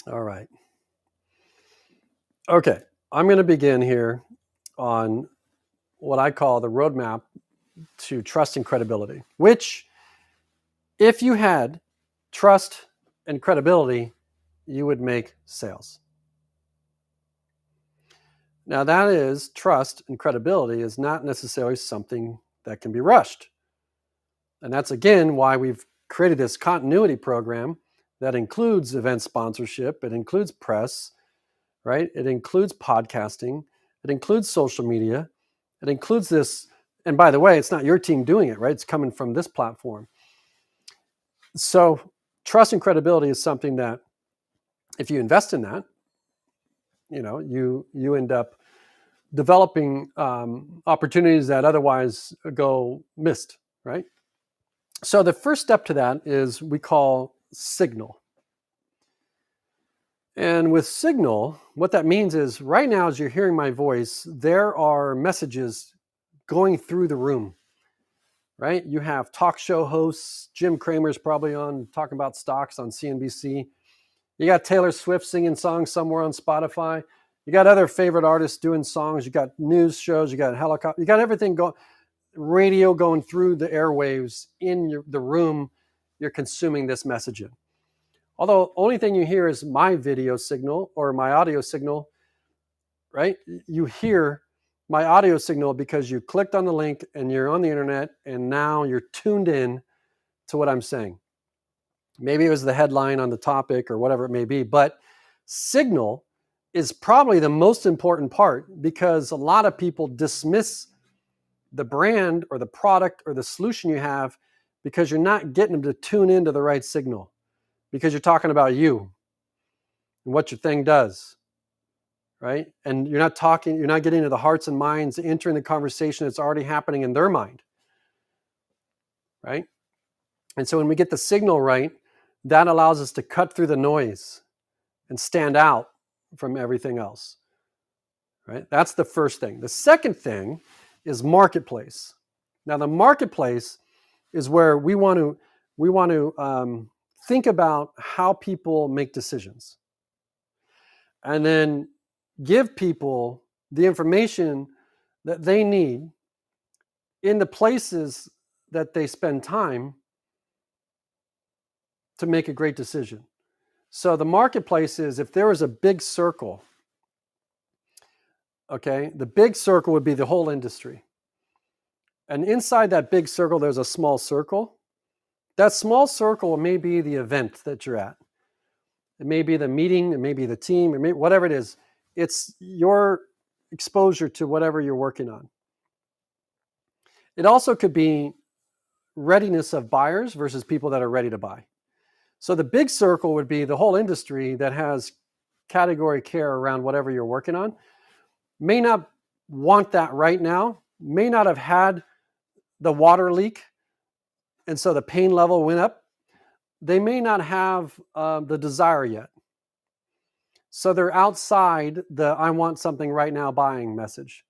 All right. Okay, I'm going to begin here on what I call the roadmap to trust and credibility, which, if you had trust and credibility, you would make sales. Now, that is, trust and credibility is not necessarily something that can be rushed. And that's, again, why we've created this continuity program that includes event sponsorship, it includes press, right? It includes podcasting, it includes social media, it includes this. And by the way, it's not your team doing it, right? It's coming from this platform. So trust and credibility is something that if you invest in that, you end up developing opportunities that otherwise go missed, right? So the first step to that is we call signal. And with signal, what that means is right now, as you're hearing my voice, there are messages going through the room, right? You have talk show hosts, Jim Cramer's probably on talking about stocks on CNBC. You got Taylor Swift singing songs somewhere on Spotify. You got other favorite artists doing songs. You got news shows. You got helicopter. You got everything going, radio going through the airwaves in the room you're consuming this message in. Although only thing you hear is my video signal or my audio signal, right? You hear my audio signal because you clicked on the link and you're on the internet and now you're tuned in to what I'm saying. Maybe it was the headline on the topic or whatever it may be, but signal is probably the most important part because a lot of people dismiss the brand or the product or the solution you have because you're not getting them to tune into the right signal because you're talking about you and what your thing does, right? And you're not getting into the hearts and minds, entering the conversation that's already happening in their mind, right? And so when we get the signal right, that allows us to cut through the noise and stand out from everything else, right? That's the first thing. The second thing is marketplace. Now, the marketplace is where we want to think about how people make decisions, and then give people the information that they need in the places that they spend time to make a great decision. So the marketplace is, if there was a big circle, okay, the big circle would be the whole industry. And inside that big circle, there's a small circle. That small circle may be the event that you're at. It may be the meeting, it may be the team, it may, whatever it is. It's your exposure to whatever you're working on. It also could be readiness of buyers versus people that are ready to buy. So the big circle would be the whole industry that has category care around whatever you're working on. May not want that right now, may not have had the water leak, and so the pain level went up. They may not have the desire yet. So they're outside the I want something right now buying message.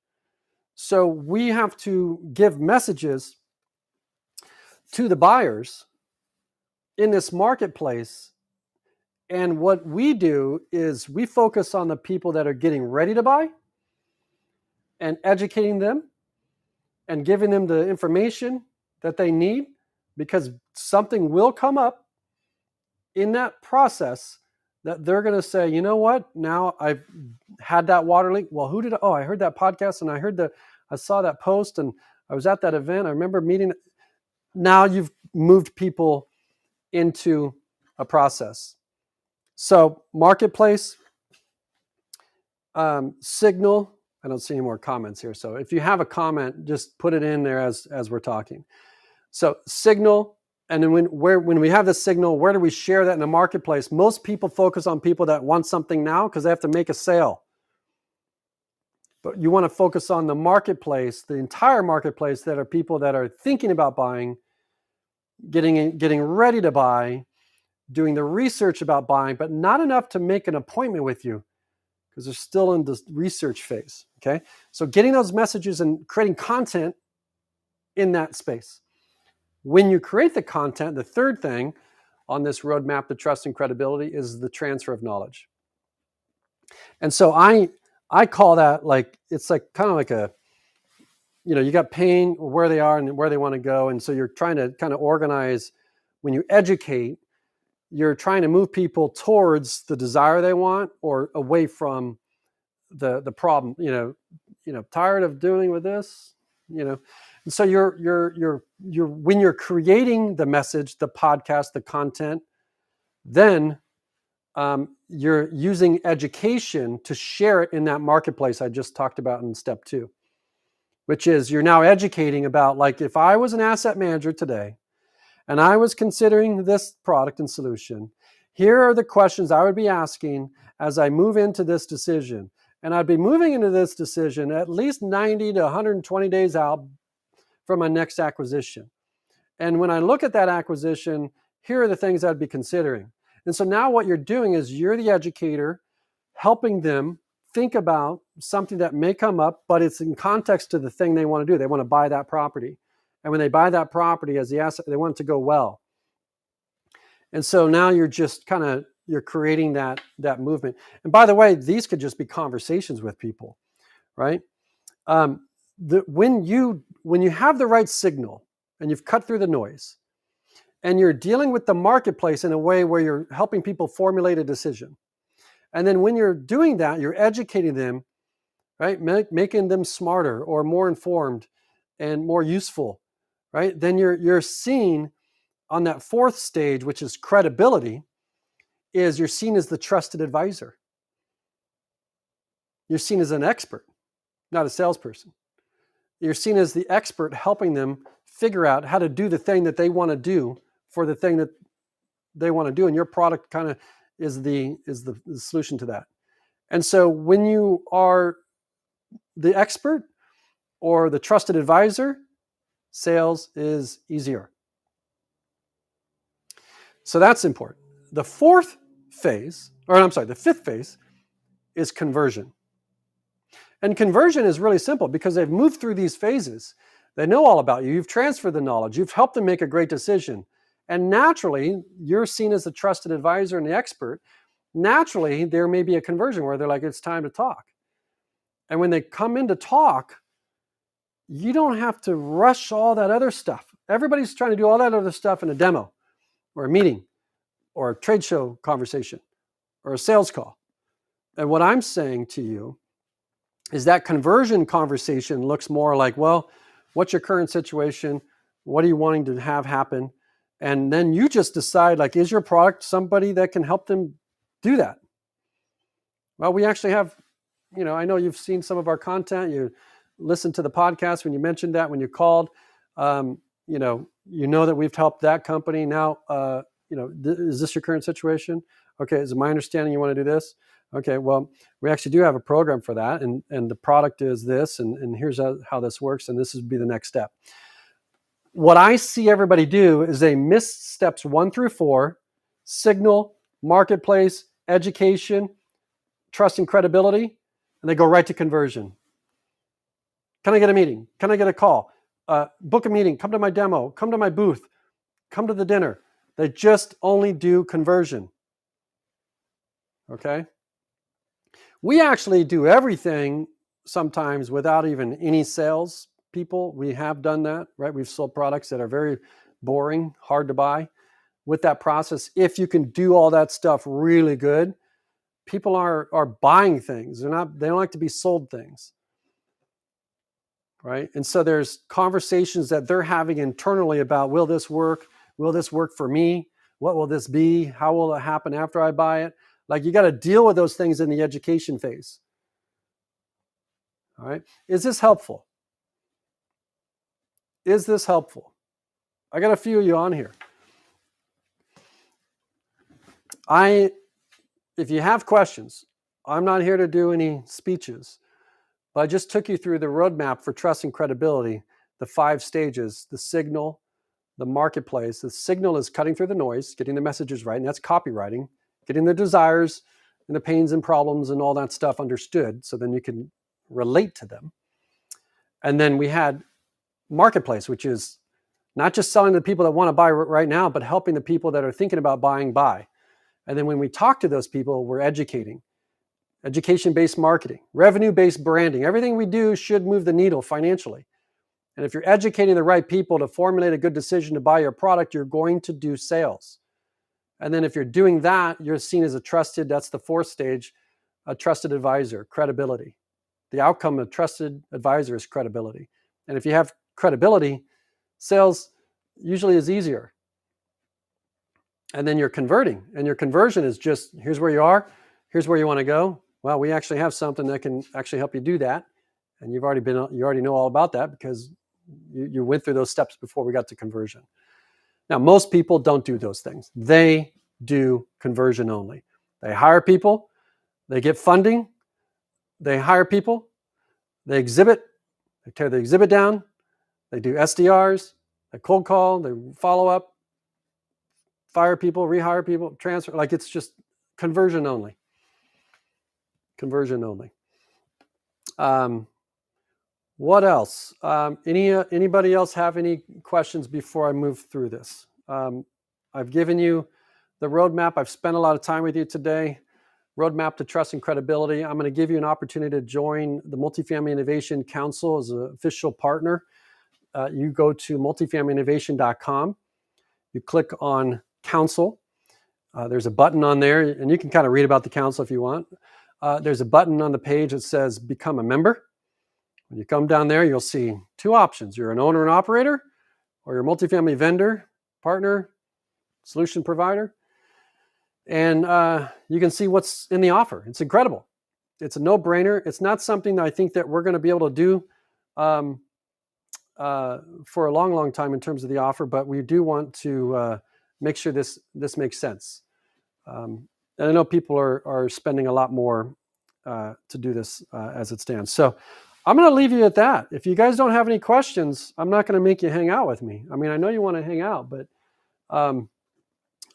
So we have to give messages to the buyers in this marketplace. And what we do is we focus on the people that are getting ready to buy and educating them and giving them the information that they need, because something will come up in that process that they're going to say, you know what, now I've had that water leak. Well, I heard that podcast and I saw that post and I was at that event. I remember meeting. Now you've moved people into a process. So marketplace, signal. I don't see any more comments here. So if you have a comment, just put it in there as we're talking. So signal, and then when we have the signal, where do we share that in the marketplace? Most people focus on people that want something now because they have to make a sale. But you want to focus on the marketplace, the entire marketplace, that are people that are thinking about buying, getting ready to buy, doing the research about buying, but not enough to make an appointment with you because they're still in the research phase. Okay, so getting those messages and creating content in that space. When you create the content, the third thing on this roadmap to trust and credibility is the transfer of knowledge. And so I call that it's like kind of like you got pain, where they are and where they want to go. And so you're trying to kind of organize. When you educate, you're trying to move people towards the desire they want or away from the problem. Tired of dealing with this, And so you're when you're creating the message, the podcast, the content, then you're using education to share it in that marketplace I just talked about in step 2, which is you're now educating about, like, if I was an asset manager today and I was considering this product and solution, here are the questions I would be asking as I move into this decision. And I'd be moving into this decision at least 90 to 120 days out from my next acquisition. And when I look at that acquisition, here are the things I'd be considering. And so now what you're doing is you're the educator helping them think about something that may come up, but it's in context to the thing they want to do. They want to buy that property. And when they buy that property as the asset, they want it to go well. And so now you're just you're creating that movement. And by the way, these could just be conversations with people, right? When you have the right signal and you've cut through the noise and you're dealing with the marketplace in a way where you're helping people formulate a decision. And then when you're doing that, you're educating them, right? Making them smarter or more informed and more useful, right? Then you're seen on that fourth stage, which is credibility, is you're seen as the trusted advisor. You're seen as an expert, not a salesperson. You're seen as the expert helping them figure out how to do the thing that they want to do for the thing that they want to do. And your product kind of is the solution to that. And so when you are the expert or the trusted advisor, sales is easier. So that's important. The fifth phase is conversion. And conversion is really simple because they've moved through these phases. They know all about you. You've transferred the knowledge. You've helped them make a great decision. And naturally, you're seen as the trusted advisor and the expert. Naturally, there may be a conversion where they're like, it's time to talk. And when they come in to talk, you don't have to rush all that other stuff. Everybody's trying to do all that other stuff in a demo or a meeting or a trade show conversation or a sales call. And what I'm saying to you is that conversion conversation looks more like, well, what's your current situation? What are you wanting to have happen? And then you just decide, like, is your product somebody that can help them do that? Well, we actually have I know you've seen some of our content. You listened to the podcast when you mentioned that, when you called. You know that we've helped that company. Now, is this your current situation? Okay, is it my understanding you want to do this? Okay, well, we actually do have a program for that, and the product is this, and here's how this works, and this would be the next step. What I see everybody do is they miss steps 1 through 4, signal, marketplace, education, trust and credibility, and they go right to conversion. Can I get a meeting? Can I get a call? Book a meeting, come to my demo, come to my booth, come to the dinner. They just only do conversion. Okay? We actually do everything sometimes without even any sales people. We have done that, right? We've sold products that are very boring, hard to buy. With that process, if you can do all that stuff really good, people are buying things. They don't like to be sold things. Right? And so there's conversations that they're having internally about, will this work? Will this work for me? What will this be? How will it happen after I buy it? Like, you got to deal with those things in the education phase. All right. Is this helpful? Is this helpful? I got a few of you on here. If you have questions, I'm not here to do any speeches, but I just took you through the roadmap for trust and credibility, the 5 stages, the signal, the marketplace. The signal is cutting through the noise, getting the messages right, and that's copywriting, getting the desires and the pains and problems and all that stuff understood, so then you can relate to them. And then we had marketplace, which is not just selling to the people that want to buy right now, but helping the people that are thinking about buying buy. And then when we talk to those people, we're educating. Education-based marketing, revenue-based branding. Everything we do should move the needle financially. And if you're educating the right people to formulate a good decision to buy your product, you're going to do sales. And then if you're doing that, you're seen as a trusted, that's the 4th stage, a trusted advisor, credibility. The outcome of trusted advisor is credibility. And if you have credibility, sales usually is easier. And then you're converting. And your conversion is just, here's where you are, here's where you want to go. Well, we actually have something that can actually help you do that. And you already know all about that because you went through those steps before we got to conversion. Now, most people don't do those things. They do conversion only. They hire people, they get funding, they hire people, they exhibit, they tear the exhibit down, they do SDRs, they cold call, they follow up, fire people, rehire people, transfer. Like, it's just conversion only. Conversion only. What else? Anybody else have any questions before I move through this? I've given you the roadmap. I've spent a lot of time with you today. Roadmap to trust and credibility. I'm going to give you an opportunity to join the Multifamily Innovation Council as an official partner. You go to multifamilyinnovation.com. You click on council. There's a button on there, and you can kind of read about the council if you want. There's a button on the page that says become a member. When you come down there, you'll see 2 options. You're an owner and operator, or you're a multifamily vendor, partner, solution provider. And you can see what's in the offer. It's incredible. It's a no-brainer. It's not something that I think that we're going to be able to do for a long, long time in terms of the offer, but we do want to make sure this makes sense. And I know people are spending a lot more to do this as it stands. So I'm going to leave you at that. If you guys don't have any questions, I'm not going to make you hang out with me. I mean, I know you want to hang out, but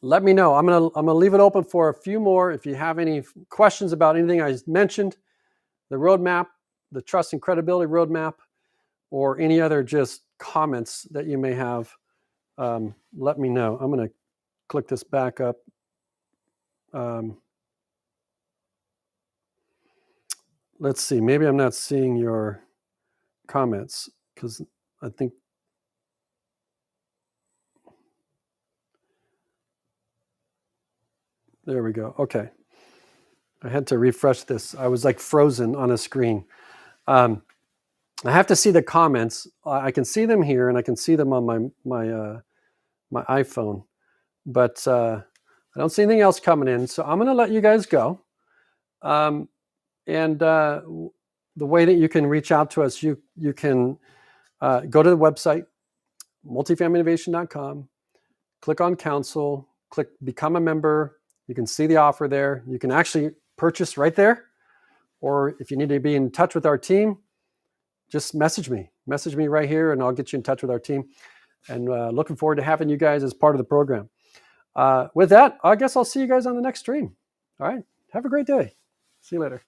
let me know. I'm going to leave it open for a few more. If you have any questions about anything I mentioned, the roadmap, the trust and credibility roadmap, or any other just comments that you may have, let me know. I'm going to click this back up. Let's see. Maybe I'm not seeing your comments because I think there we go. Okay. I had to refresh this. I was like frozen on a screen. I have to see the comments. I can see them here, and I can see them on my iPhone, but I don't see anything else coming in. So I'm going to let you guys go. And the way that you can reach out to us, you can go to the website, multifamilyinnovation.com, click on council, click become a member. You can see the offer there. You can actually purchase right there. Or if you need to be in touch with our team, just message me right here, and I'll get you in touch with our team. And looking forward to having you guys as part of the program. With that, I guess I'll see you guys on the next stream. All right. Have a great day. See you later.